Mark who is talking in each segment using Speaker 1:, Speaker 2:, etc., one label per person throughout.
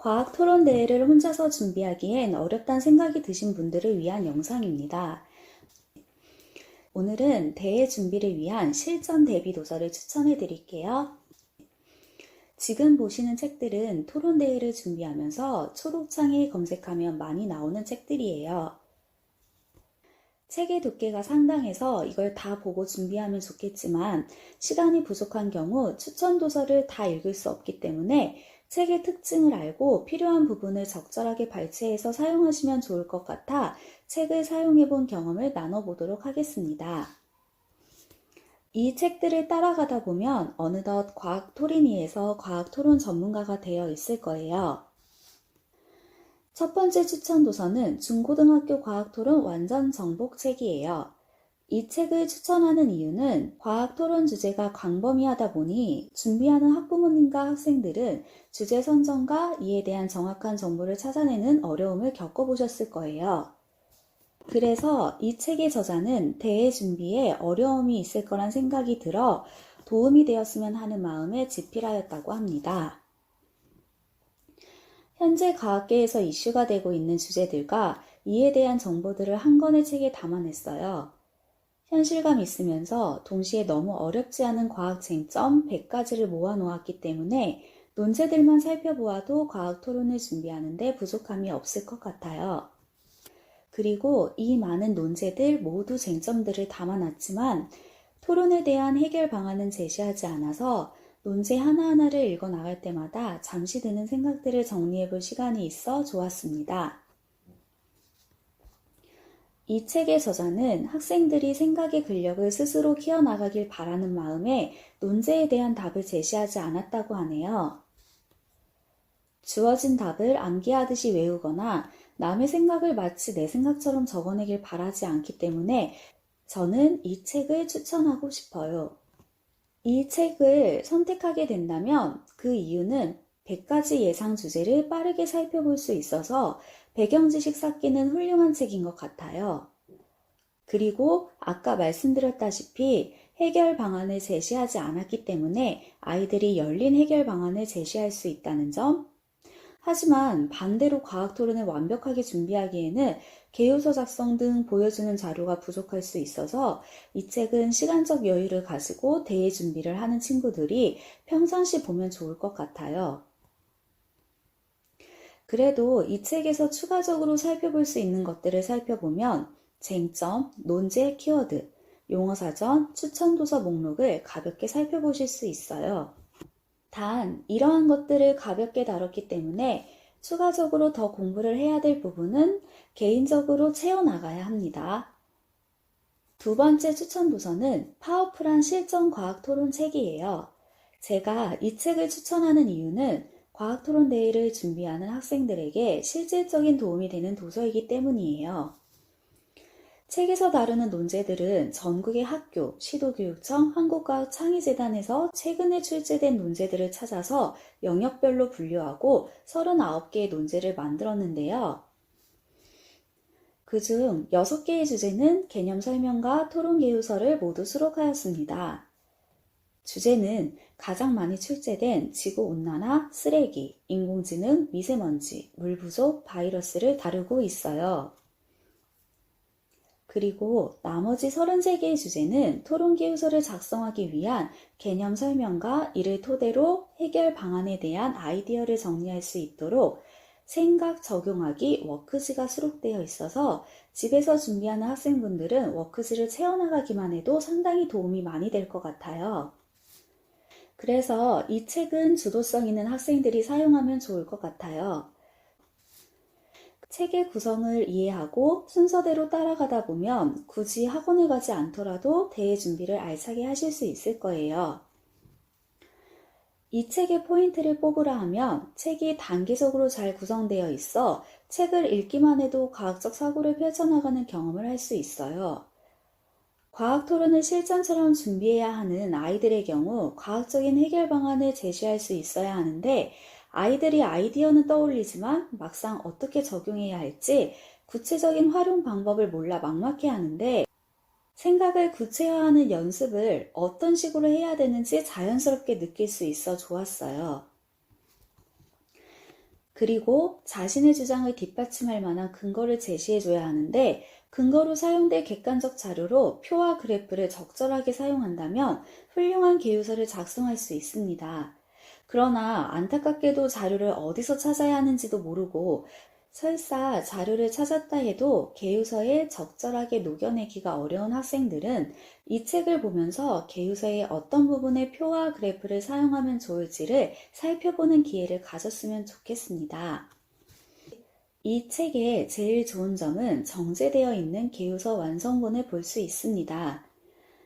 Speaker 1: 과학 토론 대회를 혼자서 준비하기엔 어렵다는 생각이 드신 분들을 위한 영상입니다. 오늘은 대회 준비를 위한 실전 대비 도서를 추천해 드릴게요. 지금 보시는 책들은 토론 대회를 준비하면서 초록창에 검색하면 많이 나오는 책들이에요. 책의 두께가 상당해서 이걸 다 보고 준비하면 좋겠지만 시간이 부족한 경우 추천 도서를 다 읽을 수 없기 때문에 책의 특징을 알고 필요한 부분을 적절하게 발췌해서 사용하시면 좋을 것 같아 책을 사용해 본 경험을 나눠보도록 하겠습니다. 이 책들을 따라가다 보면 어느덧 과학토린이에서 과학토론 전문가가 되어 있을 거예요. 첫 번째 추천 도서는 중고등학교 과학토론 완전 정복 책이에요. 이 책을 추천하는 이유는 과학토론 주제가 광범위하다 보니 준비하는 학부모님과 학생들은 주제 선정과 이에 대한 정확한 정보를 찾아내는 어려움을 겪어보셨을 거예요. 그래서 이 책의 저자는 대회 준비에 어려움이 있을 거란 생각이 들어 도움이 되었으면 하는 마음에 집필하였다고 합니다. 현재 과학계에서 이슈가 되고 있는 주제들과 이에 대한 정보들을 한 권의 책에 담아냈어요. 현실감 있으면서 동시에 너무 어렵지 않은 과학 쟁점 100가지를 모아놓았기 때문에 논제들만 살펴보아도 과학 토론을 준비하는데 부족함이 없을 것 같아요. 그리고 이 많은 논제들 모두 쟁점들을 담아놨지만 토론에 대한 해결 방안은 제시하지 않아서 논제 하나하나를 읽어 나갈 때마다 잠시 드는 생각들을 정리해 볼 시간이 있어 좋았습니다. 이 책의 저자는 학생들이 생각의 근력을 스스로 키워나가길 바라는 마음에 논제에 대한 답을 제시하지 않았다고 하네요. 주어진 답을 암기하듯이 외우거나 남의 생각을 마치 내 생각처럼 적어내길 바라지 않기 때문에 저는 이 책을 추천하고 싶어요. 이 책을 선택하게 된다면 그 이유는 100가지 예상 주제를 빠르게 살펴볼 수 있어서 배경 지식 쌓기는 훌륭한 책인 것 같아요. 그리고 아까 말씀드렸다시피 해결 방안을 제시하지 않았기 때문에 아이들이 열린 해결 방안을 제시할 수 있다는 점. 하지만 반대로 과학 토론을 완벽하게 준비하기에는 개요서 작성 등 보여주는 자료가 부족할 수 있어서 이 책은 시간적 여유를 가지고 대회 준비를 하는 친구들이 평상시 보면 좋을 것 같아요. 그래도 이 책에서 추가적으로 살펴볼 수 있는 것들을 살펴보면 쟁점, 논제 키워드, 용어사전, 추천도서 목록을 가볍게 살펴보실 수 있어요. 단, 이러한 것들을 가볍게 다뤘기 때문에 추가적으로 더 공부를 해야 될 부분은 개인적으로 채워나가야 합니다. 두 번째 추천 도서는 파워풀한 실전 과학 토론 책이에요. 제가 이 책을 추천하는 이유는 과학 토론 대회를 준비하는 학생들에게 실질적인 도움이 되는 도서이기 때문이에요. 책에서 다루는 논제들은 전국의 학교, 시도교육청, 한국과학창의재단에서 최근에 출제된 논제들을 찾아서 영역별로 분류하고 39개의 논제를 만들었는데요. 그중 6개의 주제는 개념 설명과 토론 개요서를 모두 수록하였습니다. 주제는 가장 많이 출제된 지구온난화, 쓰레기, 인공지능, 미세먼지, 물 부족, 바이러스를 다루고 있어요. 그리고 나머지 33개의 주제는 토론 개요서를 작성하기 위한 개념 설명과 이를 토대로 해결 방안에 대한 아이디어를 정리할 수 있도록 생각 적용하기 워크지가 수록되어 있어서 집에서 준비하는 학생분들은 워크지를 채워나가기만 해도 상당히 도움이 많이 될 것 같아요. 그래서 이 책은 주도성 있는 학생들이 사용하면 좋을 것 같아요. 책의 구성을 이해하고 순서대로 따라가다 보면 굳이 학원에 가지 않더라도 대회 준비를 알차게 하실 수 있을 거예요. 이 책의 포인트를 뽑으라 하면 책이 단계적으로 잘 구성되어 있어 책을 읽기만 해도 과학적 사고를 펼쳐나가는 경험을 할 수 있어요. 과학 토론을 실전처럼 준비해야 하는 아이들의 경우 과학적인 해결 방안을 제시할 수 있어야 하는데 아이들이 아이디어는 떠올리지만 막상 어떻게 적용해야 할지 구체적인 활용 방법을 몰라 막막해 하는데 생각을 구체화하는 연습을 어떤 식으로 해야 되는지 자연스럽게 느낄 수 있어 좋았어요. 그리고 자신의 주장을 뒷받침할 만한 근거를 제시해줘야 하는데 근거로 사용될 객관적 자료로 표와 그래프를 적절하게 사용한다면 훌륭한 개요서를 작성할 수 있습니다. 그러나 안타깝게도 자료를 어디서 찾아야 하는지도 모르고 설사 자료를 찾았다 해도 개요서에 적절하게 녹여내기가 어려운 학생들은 이 책을 보면서 개요서의 어떤 부분의 표와 그래프를 사용하면 좋을지를 살펴보는 기회를 가졌으면 좋겠습니다. 이 책의 제일 좋은 점은 정제되어 있는 개요서 완성본을 볼 수 있습니다.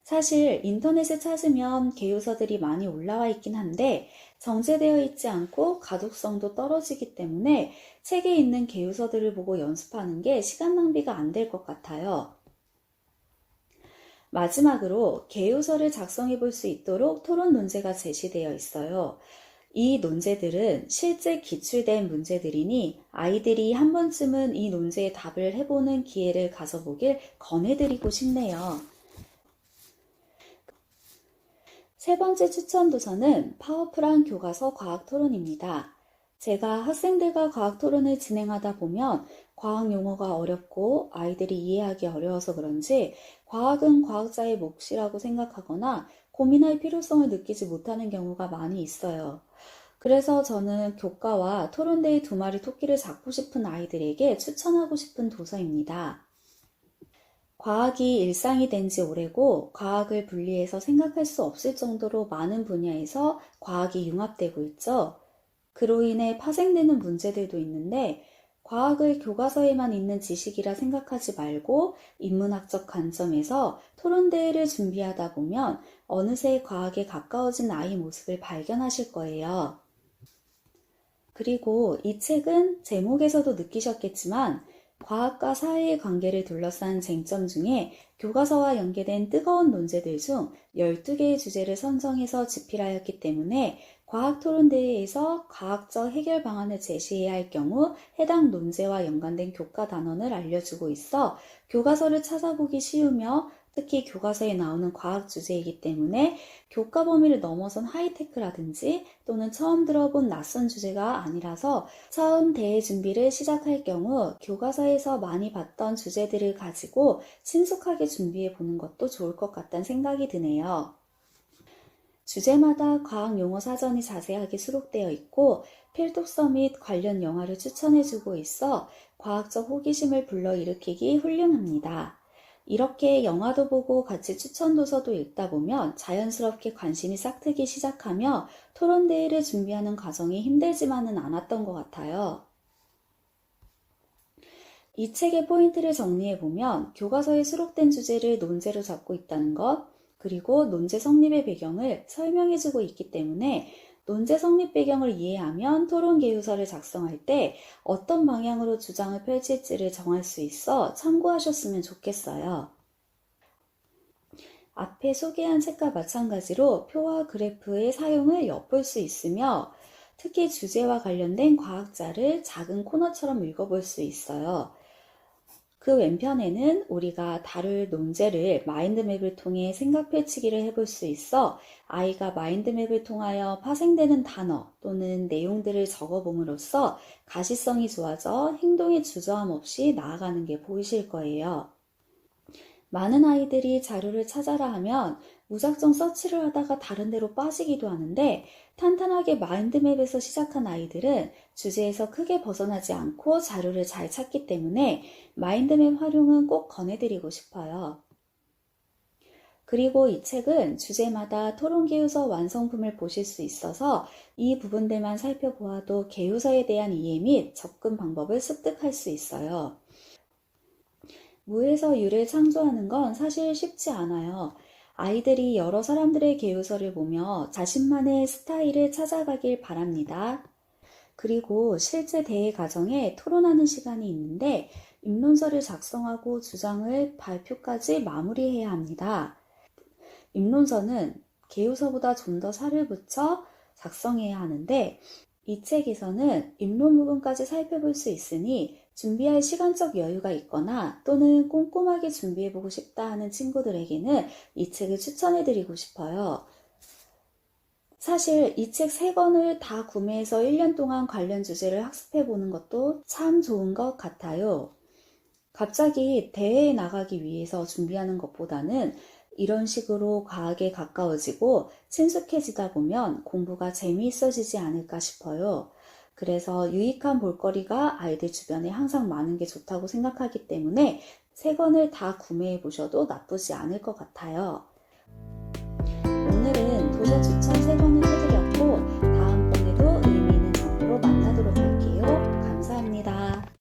Speaker 1: 사실 인터넷에 찾으면 개요서들이 많이 올라와 있긴 한데 정제되어 있지 않고 가독성도 떨어지기 때문에 책에 있는 개요서들을 보고 연습하는 게 시간 낭비가 안 될 것 같아요. 마지막으로 개요서를 작성해 볼 수 있도록 토론 논제가 제시되어 있어요. 이 논제들은 실제 기출된 문제들이니 아이들이 한 번쯤은 이 논제의 답을 해보는 기회를 가져보길 권해드리고 싶네요. 세 번째 추천 도서는 파워풀한 교과서 과학 토론입니다. 제가 학생들과 과학 토론을 진행하다 보면 과학 용어가 어렵고 아이들이 이해하기 어려워서 그런지 과학은 과학자의 몫이라고 생각하거나 고민할 필요성을 느끼지 못하는 경우가 많이 있어요. 그래서 저는 교과와 토론대의 두 마리 토끼를 잡고 싶은 아이들에게 추천하고 싶은 도서입니다. 과학이 일상이 된 지 오래고 과학을 분리해서 생각할 수 없을 정도로 많은 분야에서 과학이 융합되고 있죠. 그로 인해 파생되는 문제들도 있는데 과학을 교과서에만 있는 지식이라 생각하지 말고 인문학적 관점에서 토론대회를 준비하다 보면 어느새 과학에 가까워진 아이 모습을 발견하실 거예요. 그리고 이 책은 제목에서도 느끼셨겠지만 과학과 사회의 관계를 둘러싼 쟁점 중에 교과서와 연계된 뜨거운 논제들 중 12개의 주제를 선정해서 집필하였기 때문에 과학토론대회에서 과학적 해결 방안을 제시해야 할 경우 해당 논제와 연관된 교과 단원을 알려주고 있어 교과서를 찾아보기 쉬우며 특히 교과서에 나오는 과학 주제이기 때문에 교과 범위를 넘어선 하이테크라든지 또는 처음 들어본 낯선 주제가 아니라서 처음 대회 준비를 시작할 경우 교과서에서 많이 봤던 주제들을 가지고 신속하게 준비해 보는 것도 좋을 것 같다는 생각이 드네요. 주제마다 과학 용어 사전이 자세하게 수록되어 있고 필독서 및 관련 영화를 추천해주고 있어 과학적 호기심을 불러일으키기 훌륭합니다. 이렇게 영화도 보고 같이 추천 도서도 읽다 보면 자연스럽게 관심이 싹트기 시작하며 토론대회를 준비하는 과정이 힘들지만은 않았던 것 같아요. 이 책의 포인트를 정리해보면 교과서에 수록된 주제를 논제로 잡고 있다는 것, 그리고 논제 성립의 배경을 설명해주고 있기 때문에 논제 성립 배경을 이해하면 토론 개요서를 작성할 때 어떤 방향으로 주장을 펼칠지를 정할 수 있어 참고하셨으면 좋겠어요. 앞에 소개한 책과 마찬가지로 표와 그래프의 사용을 엿볼 수 있으며 특히 주제와 관련된 과학자를 작은 코너처럼 읽어볼 수 있어요. 그 왼편에는 우리가 다룰 논제를 마인드맵을 통해 생각 펼치기를 해볼 수 있어 아이가 마인드맵을 통하여 파생되는 단어 또는 내용들을 적어봄으로써 가시성이 좋아져 행동에 주저함 없이 나아가는 게 보이실 거예요. 많은 아이들이 자료를 찾아라 하면 무작정 서치를 하다가 다른 데로 빠지기도 하는데 탄탄하게 마인드맵에서 시작한 아이들은 주제에서 크게 벗어나지 않고 자료를 잘 찾기 때문에 마인드맵 활용은 꼭 권해드리고 싶어요. 그리고 이 책은 주제마다 토론 개요서 완성품을 보실 수 있어서 이 부분들만 살펴보아도 개요서에 대한 이해 및 접근 방법을 습득할 수 있어요. 무에서 유를 창조하는 건 사실 쉽지 않아요. 아이들이 여러 사람들의 개요서를 보며 자신만의 스타일을 찾아가길 바랍니다. 그리고 실제 대회 과정에 토론하는 시간이 있는데 입론서를 작성하고 주장을 발표까지 마무리해야 합니다. 입론서는 개요서보다 좀 더 살을 붙여 작성해야 하는데 이 책에서는 입론 부분까지 살펴볼 수 있으니 준비할 시간적 여유가 있거나 또는 꼼꼼하게 준비해보고 싶다 하는 친구들에게는 이 책을 추천해드리고 싶어요. 사실 이 책 3권을 다 구매해서 1년 동안 관련 주제를 학습해 보는 것도 참 좋은 것 같아요. 갑자기 대회에 나가기 위해서 준비하는 것보다는 이런 식으로 과학에 가까워지고 친숙해지다 보면 공부가 재미있어지지 않을까 싶어요. 그래서 유익한 볼거리가 아이들 주변에 항상 많은 게 좋다고 생각하기 때문에 3권을 다 구매해 보셔도 나쁘지 않을 것 같아요. 오늘은 도서 추천 3권을